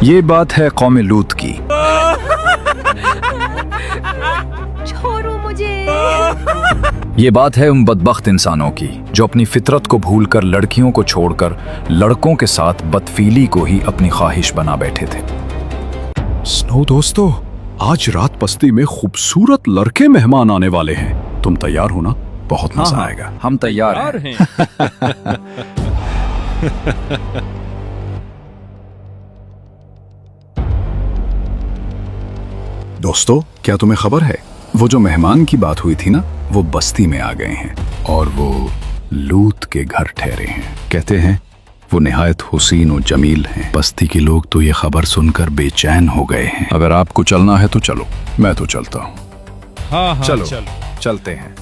ये बात है कौम लूत की। छोड़ो मुझे। ये बात है उन बदबख्त इंसानों की जो अपनी फितरत को भूलकर लड़कियों को छोड़कर लड़कों के साथ बदफीली को ही अपनी ख्वाहिश बना बैठे थे। स्नो दोस्तों, आज रात बस्ती में खूबसूरत लड़के मेहमान आने वाले हैं। तुम तैयार हो ना? बहुत मजा आएगा। हम तैयार हैं। दोस्तों, क्या तुम्हें खबर है, वो जो मेहमान की बात हुई थी ना, वो बस्ती में आ गए हैं और वो लूत के घर ठहरे हैं। कहते हैं वो निहायत हुसीन और जमील हैं। बस्ती के लोग तो ये खबर सुनकर बेचैन हो गए हैं। अगर आपको चलना है तो चलो, मैं तो चलता हूँ। हाँ, चलो चलते हैं।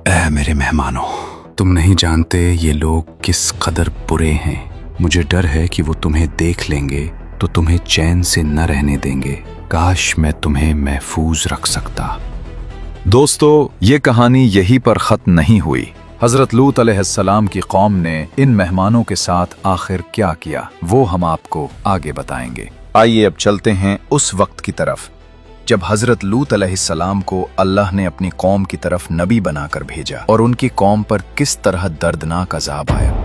ऐ मेरे मेहमानों, तुम नहीं जानते ये लोग किस कदर बुरे हैं। मुझे डर है कि वो तुम्हें देख लेंगे तो तुम्हें चैन से न रहने देंगे। काश मैं तुम्हें महफूज रख सकता। दोस्तों, ये कहानी यहीं पर खत्म नहीं हुई। हजरत लूत अलैहिस्सलाम की कौम ने इन मेहमानों के साथ आखिर क्या किया, वो हम आपको आगे बताएंगे। आइए अब चलते हैं उस वक्त की तरफ जब हजरत लूत अलैहिस्सलाम को अल्लाह ने अपनी कौम की तरफ नबी बनाकर भेजा और उनकी कौम पर किस तरह दर्दनाक अजाब आया।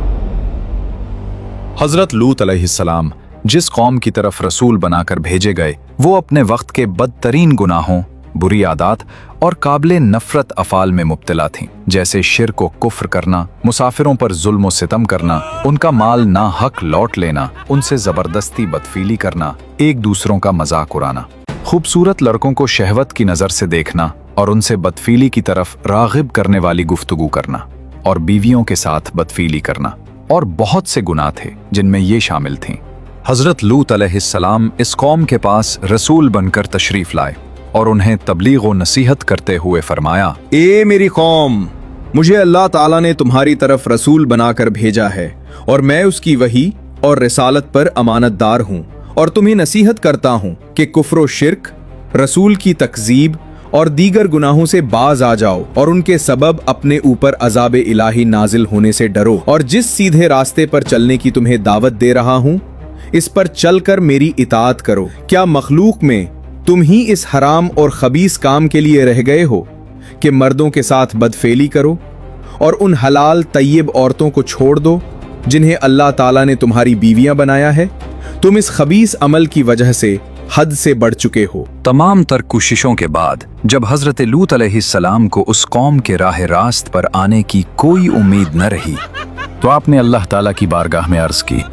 हजरत लूत अलैहिस्सलाम जिस कौम की तरफ रसूल बनाकर भेजे गए, वो अपने वक्त के बदतरीन गुनाहों, बुरी आदत और काबिले नफरत अफाल में मुब्तला थीं, जैसे शिर्क व कुफ्र करना, मुसाफिरों पर जुल्म व सितम करना, उनका माल ना हक लौट लेना, उनसे जबरदस्ती बदफीली करना, एक दूसरों का मजाक उड़ाना, खूबसूरत लड़कों को शहवत की नजर से देखना और उनसे बदफीली की तरफ रागिब करने वाली गुफ्तगू करना, और बीवियों के साथ बदफीली करना, और बहुत से गुनाह थे जिनमें ये शामिल थीं। हजरत लूत अलैहिस्सलाम इस कौम के पास रसूल बनकर तशरीफ लाए और उन्हें तबलीग व नसीहत करते हुए फरमाया, ए मेरी कौम, मुझे अल्लाह ताला ने तुम्हारी तरफ रसूल बनाकर भेजा है और मैं उसकी वही और रिसालत पर अमानतदार हूँ, और तुम्हें नसीहत करता हूँ कि कुफ्र व शिर्क, रसूल की तकजीब और दीगर गुनाहों से बाज आ जाओ और उनके सबब अपने ऊपर अजाब इलाही नाजिल होने से डरो, और जिस सीधे रास्ते पर चलने की तुम्हें दावत दे रहा हूँ इस पर चलकर मेरी इताअत करो। क्या मखलूक में तुम ही इस हराम और खबीस काम के लिए रह गए हो कि मर्दों के साथ बदफेली करो और उन हलाल तय्यब औरतों को छोड़ दो जिन्हें अल्लाह ताला ने तुम्हारी बीवियां बनाया है। तुम इस खबीस अमल की वजह से हद से बढ़ चुके हो। तमाम तर कोशिशों के बाद जब हजरत लूत अलैहिस्सलाम को उस कौम के राह रास्त पर आने की कोई उम्मीद न रही, तो आपने अल्लाह ताला की बारगाह में अर्ज की,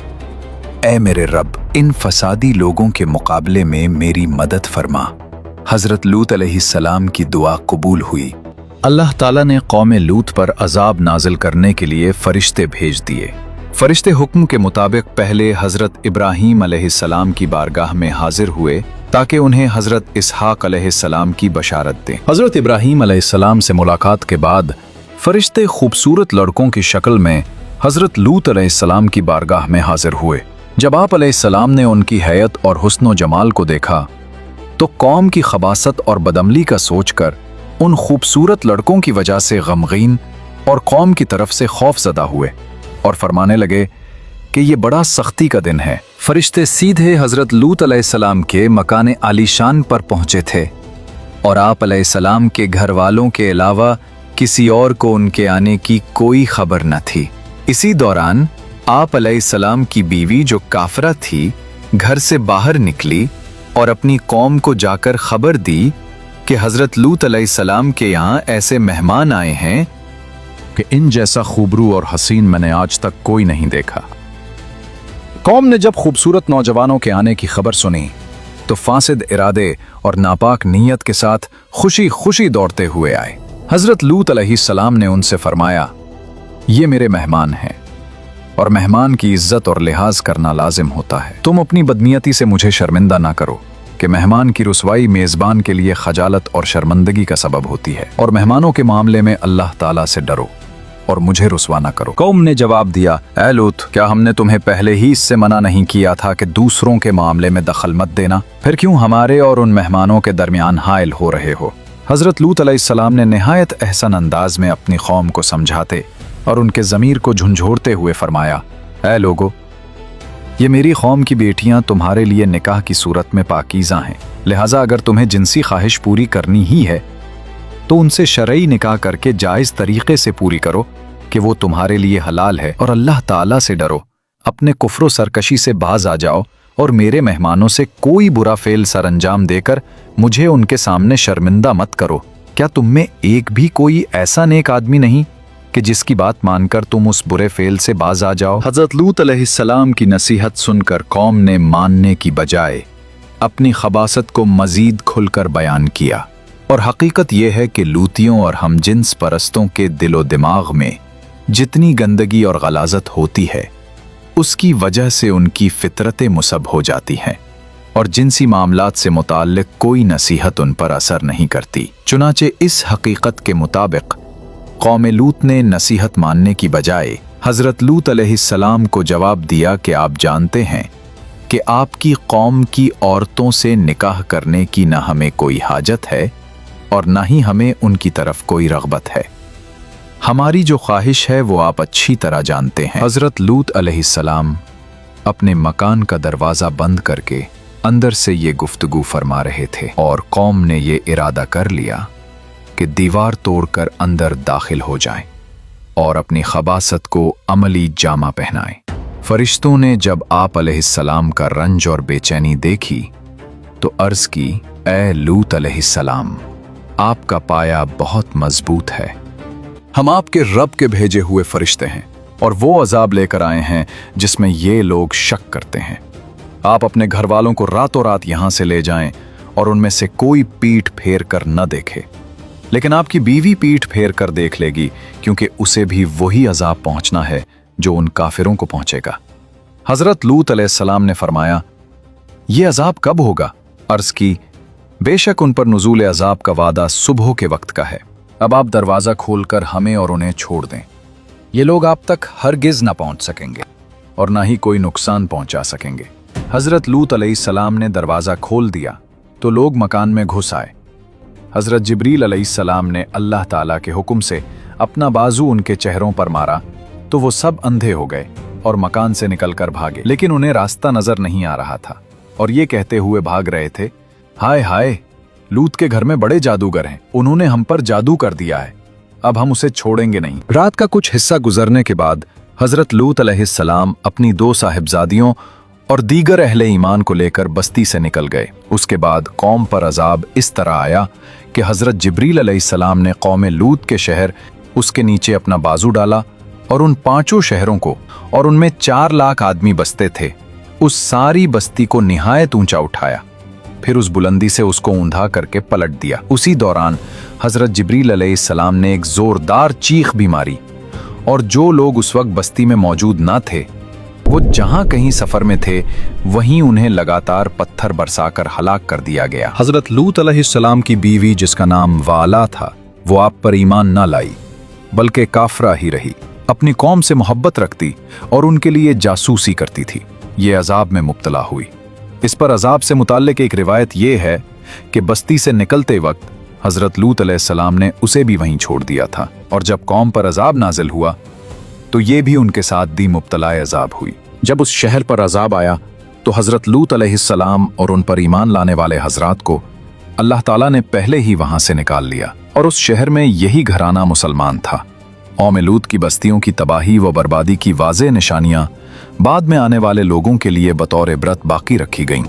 ऐ मेरे रब, इन फसादी लोगों के मुकाबले में मेरी मदद फरमा। हजरत लूत अलैहिस्सलाम की दुआ कबूल हुई। अल्लाह ताला ने कौम लूत पर अजाब नाजिल करने के लिए फरिश्ते भेज दिए। फरिश्ते हुक्म के मुताबिक पहले हजरत इब्राहीम अलैहिस्सलाम की बारगाह में हाजिर हुए ताकि उन्हें हजरत इसहाक अलैहिस्सलाम की बशारत दें। हजरत इब्राहीम अलैहिस्सलाम से मुलाकात के बाद फरिश्ते खूबसूरत लड़कों की शक्ल में हजरत लूत अलैहिस्सलाम की बारगाह में हाजिर हुए। जब आप अलैहिस्सलाम ने उनकी हैयत और हुस्न जमाल को देखा तो कौम की खबासत और बदअमली का सोचकर उन खूबसूरत लड़कों की वजह से गमगीन और कौम की तरफ से खौफजदा हुए और फरमाने लगे कि ये बड़ा सख्ती का दिन है। फरिश्ते सीधे हजरत लूत अलैहिस्सलाम के मकान आलीशान पर पहुंचे थे और आप अलैहिस्सलाम के घर वालों के अलावा किसी और को उनके आने की कोई खबर न थी। इसी दौरान आप अलैहिस्सलाम की बीवी जो काफरा थी घर से बाहर निकली और अपनी कौम को जाकर खबर दी कि हजरत लूत अलैहिस्सलाम के यहाँ ऐसे मेहमान आए हैं कि इन जैसा खूबरू और हसीन मैंने आज तक कोई नहीं देखा। कौम ने जब खूबसूरत नौजवानों के आने की खबर सुनी तो फासिद इरादे और नापाक नीयत के साथ खुशी खुशी दौड़ते हुए आए। हजरत लूत अलैहिस्सलाम ने उनसे फरमाया, ये मेरे मेहमान हैं और मेहमान की इज्जत और लिहाज करना लाजिम होता है। तुम अपनी बदनीयती से मुझे शर्मिंदा ना करो कि मेहमान की रुसवाई मेजबान के लिए खजालत और शर्मिंदगी का सबब होती है, और मेहमानों के मामले में अल्लाह ताला से डरो और मुझे रुसवा ना करो। कौम ने जवाब दिया, ऐ लूत, क्या हमने तुम्हें पहले ही इससे मना नहीं किया था कि दूसरों के मामले में दखल मत देना? फिर क्यों हमारे और उन मेहमानों के दरमियान हाइल हो रहे हो? हजरत लूत अलैहिस्सलाम ने निहायत एहसन अंदाज में अपनी कौम को समझाते और उनके ज़मीर को झुंझोरते हुए फरमाया, ऐ लोगो, ये मेरी कौम की बेटियां तुम्हारे लिए निकाह की सूरत में पाकीज़ा हैं, लिहाजा अगर तुम्हें जिनसी ख्वाहिश पूरी करनी ही है तो उनसे शरई निकाह करके जायज़ तरीक़े से पूरी करो कि वो तुम्हारे लिए हलाल है, और अल्लाह ताला से डरो, अपने कुफ्र सरकशी से बाज आ जाओ और मेरे मेहमानों से कोई बुरा फेल सरअंजाम देकर मुझे उनके सामने शर्मिंदा मत करो। क्या तुम में एक भी कोई ऐसा नेक आदमी नहीं कि जिसकी बात मानकर तुम उस बुरे फेल से बाज आ जाओ? हज़रत लूत अलैहिस्सलाम की नसीहत सुनकर कौम ने मानने की बजाय अपनी खबासत को मजीद खुलकर बयान किया, और हकीकत यह है कि लूतियों और हमजिन्स परस्तों के दिलो दिमाग में जितनी गंदगी और गलाजत होती है उसकी वजह से उनकी फितरतें मुसब हो जाती हैं और जिनसी मामलात से मुताल्लिक कोई नसीहत उन पर असर नहीं करती। चुनाचे इस हकीकत के मुताबिक कौम लूत ने नसीहत मानने की बजाय हज़रत लूत अलैहिस्सलाम को जवाब दिया कि आप जानते हैं कि आपकी कौम की औरतों से निकाह करने की न हमें कोई हाजत है और न ही हमें उनकी तरफ कोई रग़बत है। हमारी जो ख्वाहिश है वो आप अच्छी तरह जानते हैं। हज़रत लूत अलैहिस्सलाम अपने मकान का दरवाज़ा बंद करके अंदर से ये गुफ्तगू फरमा रहे थे और कौम ने ये इरादा कर लिया कि दीवार तोड़कर अंदर दाखिल हो जाएं और अपनी खबासत को अमली जामा पहनाएं। फरिश्तों ने जब आप अलैहिस्सलाम का रंज और बेचैनी देखी तो अर्ज़ की, ऐ लूत अलैहिस्सलाम, आपका पाया बहुत मजबूत है, हम आपके रब के भेजे हुए फरिश्ते हैं और वो अजाब लेकर आए हैं जिसमें ये लोग शक करते हैं। आप अपने घर वालों को रातों रात यहां से ले जाएं और उनमें से कोई पीठ फेर कर न देखे, लेकिन आपकी बीवी पीठ फेर कर देख लेगी, क्योंकि उसे भी वही अजाब पहुंचना है जो उन काफिरों को पहुंचेगा। हज़रत लूत अलैहिस्सलाम ने फरमाया, ये अजाब कब होगा? अर्ज़ की, बेशक उन पर नुज़ूल अजाब का वादा सुबह के वक्त का है। अब आप दरवाज़ा खोलकर हमें और उन्हें छोड़ दें, ये लोग आप तक हरगिज़ न पहुंच सकेंगे और ना ही कोई नुकसान पहुंचा सकेंगे। हज़रत लूत अलैहिस्सलाम ने दरवाज़ा खोल दिया तो लोग मकान में घुस आए। हज़रत जिब्रील अलैहिस्सलाम ने अल्लाह ताला के हुक्म से अपना बाजू उनके चेहरों पर मारा तो वो सब अंधे हो गए और मकान से निकलकर भागे, लेकिन उन्हें रास्ता नजर नहीं आ रहा था और ये कहते हुए भाग रहे थे, हाय हाय, लूत के घर में बड़े जादूगर हैं, उन्होंने हम पर जादू कर दिया है, अब हम उसे छोड़ेंगे नहीं। रात का कुछ हिस्सा गुजरने के बाद हज़रत लूत अलैहिस्सलाम अपनी 2 साहिबजादियों और दीगर अहले ईमान को लेकर बस्ती से निकल गए। उसके बाद कौम पर अजाब इस तरह आया कि हज़रत जिब्रील अलैहिस्सलाम ने कौम लूत के शहर उसके नीचे अपना बाजू डाला और उन 5 शहरों को, और उनमें 4 लाख आदमी बसते थे, उस सारी बस्ती को निहायत ऊंचा उठाया, फिर उस बुलंदी से उसको ऊंधा करके पलट दिया। उसी दौरान हज़रत जिब्रील अलैहिस्सलाम ने एक जोरदार चीख भी मारी और जो लोग उस वक्त बस्ती में मौजूद ना थे वो जहां कहीं सफर में थे वहीं उन्हें लगातार पत्थर बरसाकर हलाक कर दिया गया। हज़रत लूत अलैहिस्सलाम की बीवी जिसका नाम वाला था वो आप पर ईमान ना लाई बल्कि काफरा ही रही, अपनी कौम से मोहब्बत रखती और उनके लिए जासूसी करती थी। ये अजाब में मुब्तला हुई। इस पर अजाब से मुताल्लिक एक रिवायत ये है कि बस्ती से निकलते वक्त हज़रत लूत अलैहिस्सलाम ने उसे भी वहीं छोड़ दिया था, और जब कौम पर अजाब नाजिल हुआ तो ये भी उनके साथ दी मुब्तलाए अजाब हुई। जब उस शहर पर अजाब आया तो हज़रत लूत अलैहिस्सलाम और उन पर ईमान लाने वाले हजरात को अल्लाह ताला ने पहले ही वहां से निकाल लिया, और उस शहर में यही घराना मुसलमान था। कौम लूत की बस्तियों की तबाही व बर्बादी की वाज़ेह निशानियां बाद में आने वाले लोगों के लिए बतौर इबरत बाकी रखी गईं।